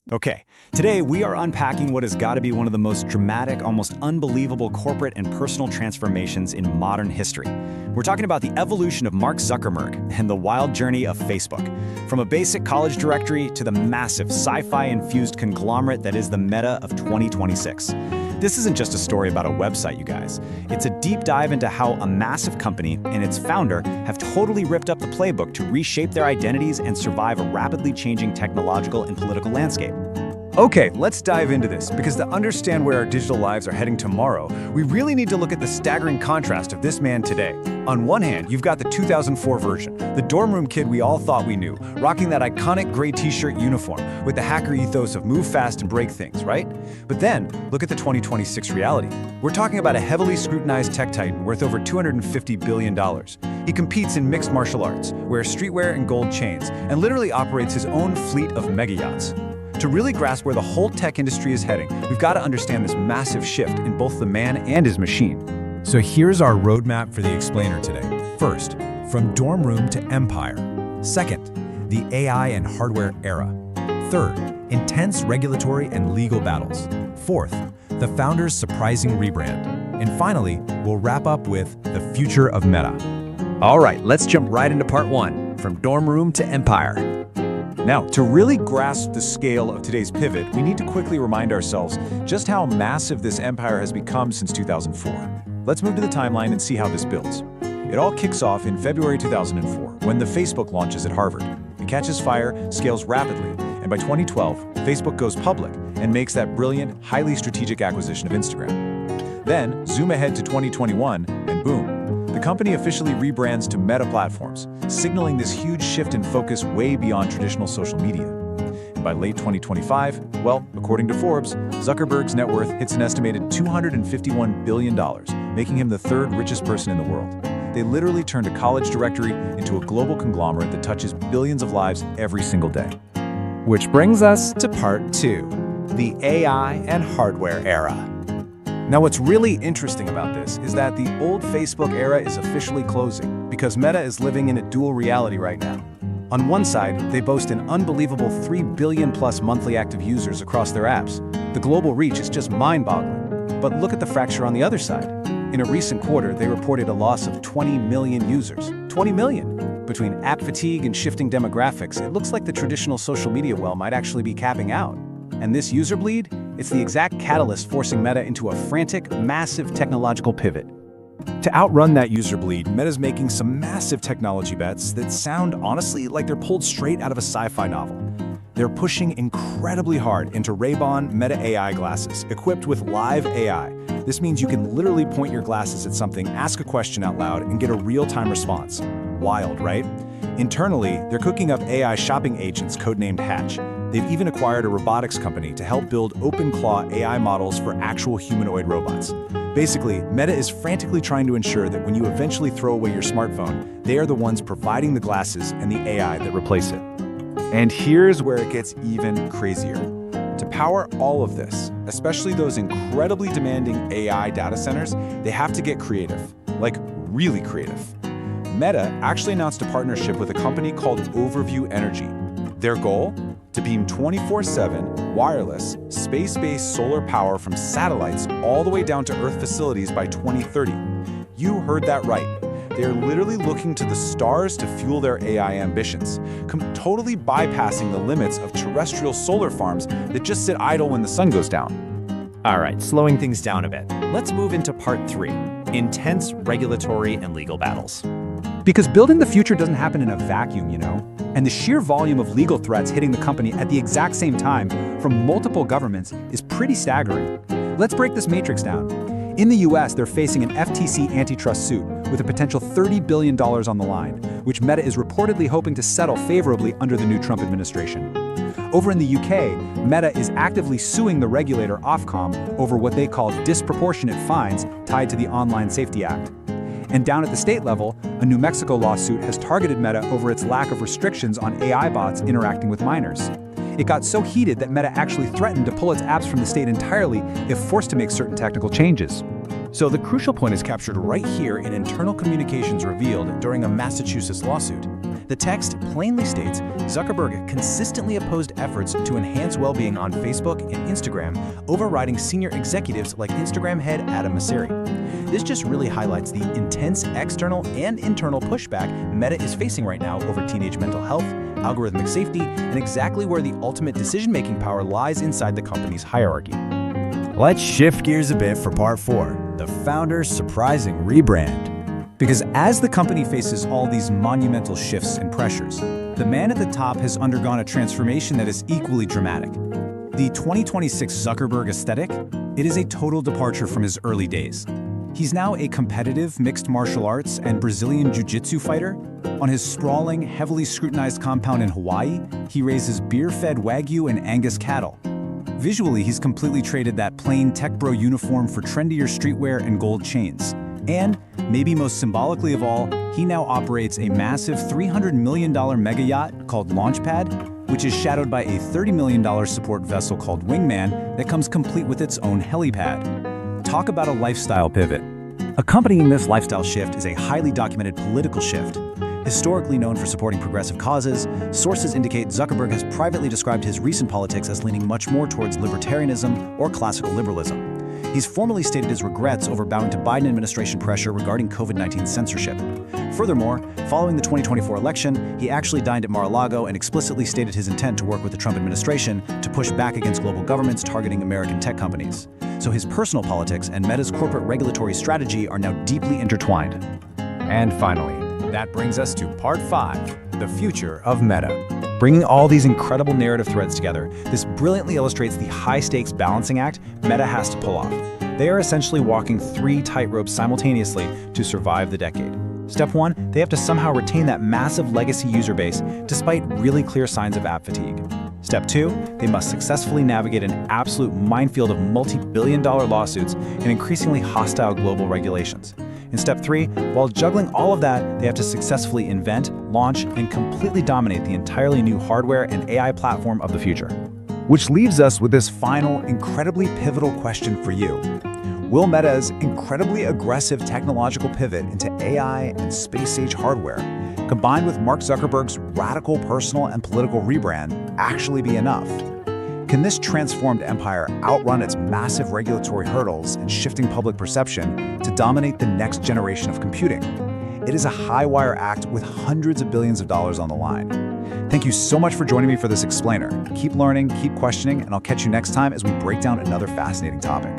Okay, today we are unpacking what has got to be one of the most dramatic, almost unbelievable corporate and personal transformations in modern history. We're talking about the evolution of Mark Zuckerberg and the wild journey of Facebook. From a basic college directory to the massive sci-fi-infused conglomerate that is the Meta of 2026. This isn't just a story about a website, you guys. It's a deep dive into how a massive company and its founder have totally ripped up the playbook to reshape their identities and survive a rapidly changing technological and political landscape. Okay, let's dive into this, because to understand where our digital lives are heading tomorrow, we really need to look at the staggering contrast of this man today. On one hand, you've got the 2004 version, the dorm room kid we all thought we knew, rocking that iconic gray t-shirt uniform with the hacker ethos of move fast and break things, right? But then, look at the 2026 reality. We're talking about a heavily scrutinized tech titan worth over $250 billion. He competes in mixed martial arts, wears streetwear and gold chains, and literally operates his own fleet of mega yachts. To really grasp where the whole tech industry is heading, we've got to understand this massive shift in both the man and his machine. So here's our roadmap for the explainer today. First, from dorm room to empire. Second, the AI and hardware era. Third, intense regulatory and legal battles. Fourth, the founder's surprising rebrand. And finally, we'll wrap up with the future of Meta. All right, let's jump right into part one, from dorm room to empire. Now, to really grasp the scale of today's pivot, we need to quickly remind ourselves just how massive this empire has become since 2004. Let's move to the timeline and see how this builds. It all kicks off in February 2004, when the Facebook launches at Harvard. It catches fire, scales rapidly, and by 2012, Facebook goes public and makes that brilliant, highly strategic acquisition of Instagram. Then, zoom ahead to 2021, and boom. The company officially rebrands to Meta Platforms, signaling this huge shift in focus way beyond traditional social media. And by late 2025, well, according to Forbes, Zuckerberg's net worth hits an estimated $251 billion, making him the third richest person in the world. They literally turned a college directory into a global conglomerate that touches billions of lives every single day. Which brings us to part two, the AI and hardware era. Now, what's really interesting about this is that the old Facebook era is officially closing, because Meta is living in a dual reality right now. On one side, they boast an unbelievable 3 billion plus monthly active users across their apps. The global reach is just mind-boggling. But look at the fracture on the other side. In a recent quarter, they reported a loss of 20 million users. 20 million! Between app fatigue and shifting demographics, it looks like the traditional social media well might actually be capping out. And this user bleed? It's the exact catalyst forcing Meta into a frantic, massive technological pivot. To outrun that user bleed, Meta's making some massive technology bets that sound, honestly, like they're pulled straight out of a sci-fi novel. They're pushing incredibly hard into Ray-Ban Meta AI glasses, equipped with live AI. This means you can literally point your glasses at something, ask a question out loud, and get a real-time response. Wild, right? Internally, they're cooking up AI shopping agents codenamed Hatch. They've even acquired a robotics company to help build OpenClaw AI models for actual humanoid robots. Basically, Meta is frantically trying to ensure that when you eventually throw away your smartphone, they are the ones providing the glasses and the AI that replace it. And here's where it gets even crazier. To power all of this, especially those incredibly demanding AI data centers, they have to get creative, like really creative. Meta actually announced a partnership with a company called Overview Energy. Their goal? To beam 24/7, wireless, space-based solar power from satellites all the way down to Earth facilities by 2030. You heard that right. They are literally looking to the stars to fuel their AI ambitions, totally bypassing the limits of terrestrial solar farms that just sit idle when the sun goes down. All right, slowing things down a bit. Let's move into part three, intense regulatory and legal battles. Because building the future doesn't happen in a vacuum, you know? And the sheer volume of legal threats hitting the company at the exact same time from multiple governments is pretty staggering. Let's break this matrix down. In the US, they're facing an FTC antitrust suit with a potential $30 billion on the line, which Meta is reportedly hoping to settle favorably under the new Trump administration. Over in the UK, Meta is actively suing the regulator Ofcom over what they call disproportionate fines tied to the Online Safety Act. And down at the state level, a New Mexico lawsuit has targeted Meta over its lack of restrictions on AI bots interacting with minors. It got so heated that Meta actually threatened to pull its apps from the state entirely if forced to make certain technical changes. So the crucial point is captured right here in internal communications revealed during a Massachusetts lawsuit. The text plainly states Zuckerberg consistently opposed efforts to enhance well-being on Facebook and Instagram, overriding senior executives like Instagram head Adam Mosseri. This just really highlights the intense external and internal pushback Meta is facing right now over teenage mental health, algorithmic safety, and exactly where the ultimate decision-making power lies inside the company's hierarchy. Let's shift gears a bit for part 4, the founder's surprising rebrand. Because as the company faces all these monumental shifts and pressures, the man at the top has undergone a transformation that is equally dramatic. The 2026 Zuckerberg aesthetic, it is a total departure from his early days. He's now a competitive mixed martial arts and Brazilian jiu-jitsu fighter. On his sprawling, heavily scrutinized compound in Hawaii, he raises beer-fed Wagyu and Angus cattle. Visually, he's completely traded that plain tech bro uniform for trendier streetwear and gold chains. And, maybe most symbolically of all, he now operates a massive $300 million mega yacht called Launchpad, which is shadowed by a $30 million support vessel called Wingman that comes complete with its own helipad. Talk about a lifestyle pivot. Accompanying this lifestyle shift is a highly documented political shift. Historically known for supporting progressive causes, sources indicate Zuckerberg has privately described his recent politics as leaning much more towards libertarianism or classical liberalism. He's formally stated his regrets over bowing to Biden administration pressure regarding COVID-19 censorship. Furthermore, following the 2024 election, he actually dined at Mar-a-Lago and explicitly stated his intent to work with the Trump administration to push back against global governments targeting American tech companies. So his personal politics and Meta's corporate regulatory strategy are now deeply intertwined. And finally, that brings us to part 5, the future of Meta. Bringing all these incredible narrative threads together, this brilliantly illustrates the high-stakes balancing act Meta has to pull off. They are essentially walking 3 tightropes simultaneously to survive the decade. Step 1, they have to somehow retain that massive legacy user base despite really clear signs of app fatigue. Step 2, they must successfully navigate an absolute minefield of multi-billion-dollar lawsuits and increasingly hostile global regulations. In step 3, while juggling all of that, they have to successfully invent, launch, and completely dominate the entirely new hardware and AI platform of the future. Which leaves us with this final, incredibly pivotal question for you. Will Meta's incredibly aggressive technological pivot into AI and space-age hardware, combined with Mark Zuckerberg's radical personal and political rebrand, actually be enough? Can this transformed empire outrun its massive regulatory hurdles and shifting public perception to dominate the next generation of computing? It is a high-wire act with hundreds of billions of dollars on the line. Thank you so much for joining me for this explainer. Keep learning, keep questioning, and I'll catch you next time as we break down another fascinating topic.